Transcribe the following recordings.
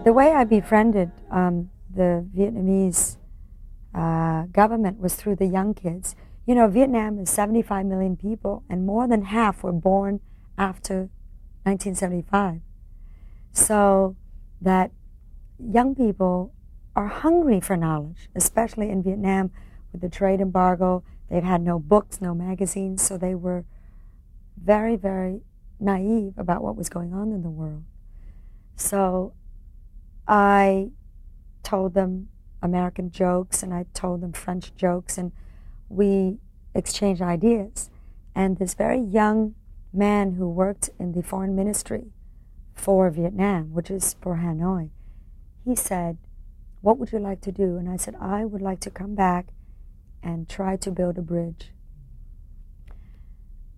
The way I befriended the Vietnamese government was through the young kids. You know, Vietnam is 75 million people, and more than half were born after 1975. So that young people are hungry for knowledge, especially in Vietnam with the trade embargo. They've had no books, no magazines, so they were very, very naive about what was going on in the world. So I told them American jokes, and I told them French jokes, and we exchanged ideas. And this very young man who worked in the foreign ministry for Vietnam, which is for Hanoi, he said, "What would you like to do?" And I said, "I would like to come back and try to build a bridge."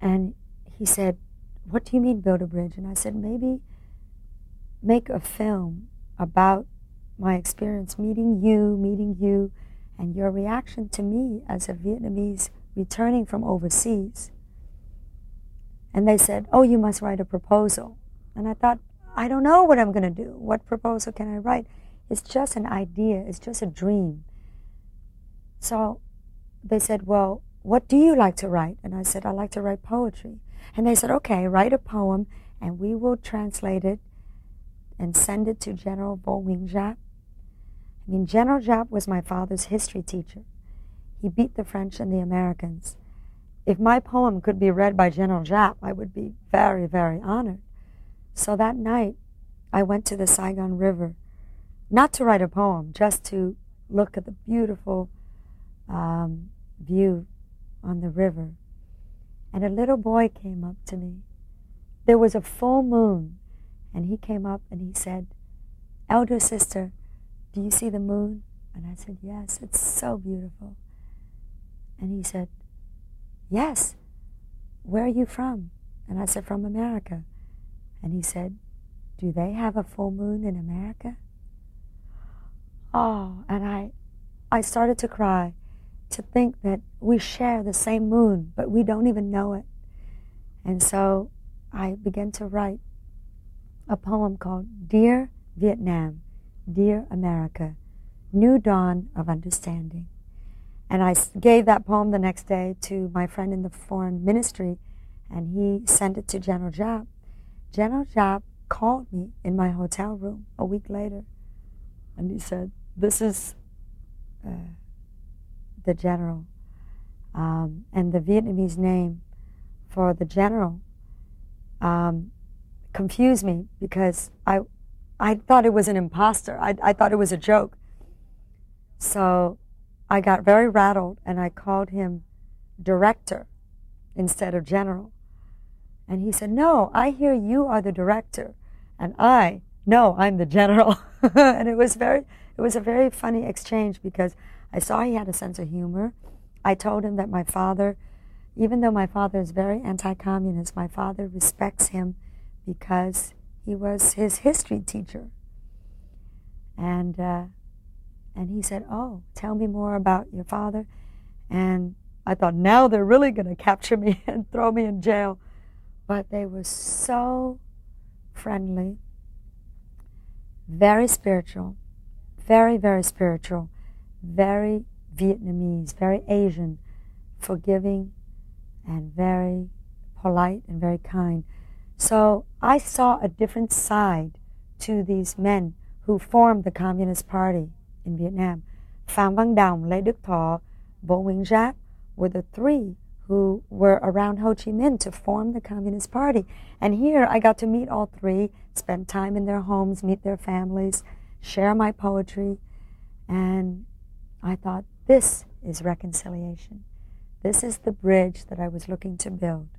And he said, "What do you mean build a bridge?" And I said, "Maybe make a film about my experience meeting you, and your reaction to me as a Vietnamese returning from overseas." And they said, "Oh, you must write a proposal." And I thought, I don't know what I'm going to do. What proposal can I write? It's just an idea. It's just a dream. So they said, "Well, what do you like to write?" And I said, "I like to write poetry." And they said, "Okay, write a poem, and we will translate it and send it to General Vo Nguyen Giap." I mean, General Giap was my father's history teacher. He beat the French and the Americans. If my poem could be read by General Giap, I would be very, very honored. So that night, I went to the Saigon River, not to write a poem, just to look at the beautiful view on the river. And a little boy came up to me. There was a full moon, and he came up and he said, "Elder sister, do you see the moon?" And I said, "Yes, it's so beautiful." And he said, "Yes, where are you from?" And I said, "From America." And he said, "Do they have a full moon in America?" Oh, and I started to cry, to think that we share the same moon, but we don't even know it. And so I began to write a poem called "Dear Vietnam, Dear America, New Dawn of Understanding." And I gave that poem the next day to my friend in the foreign ministry, and he sent it to General Giap. General Giap called me in my hotel room a week later, and he said, "This is the general." And the Vietnamese name for the general confused me, because I thought it was an imposter. I thought it was a joke. So I got very rattled, and I called him director instead of general. And he said, "No, I hear you are the director, and I'm the general." And it was a very funny exchange, because I saw he had a sense of humor. I told him that my father, even though my father is very anti-communist, my father respects him because he was his history teacher. And he said, "Oh, tell me more about your father." And I thought, now they're really going to capture me and throw me in jail. But they were so friendly, very spiritual, very, very spiritual, very Vietnamese, very Asian, forgiving, and very polite and very kind. So I saw a different side to these men who formed the Communist Party in Vietnam. Phạm Văn Đồng, Lê Đức Thọ, Vo Nguyen Giap were the three who were around Ho Chi Minh to form the Communist Party. And here I got to meet all three, spend time in their homes, meet their families, share my poetry. And I thought, this is reconciliation. This is the bridge that I was looking to build.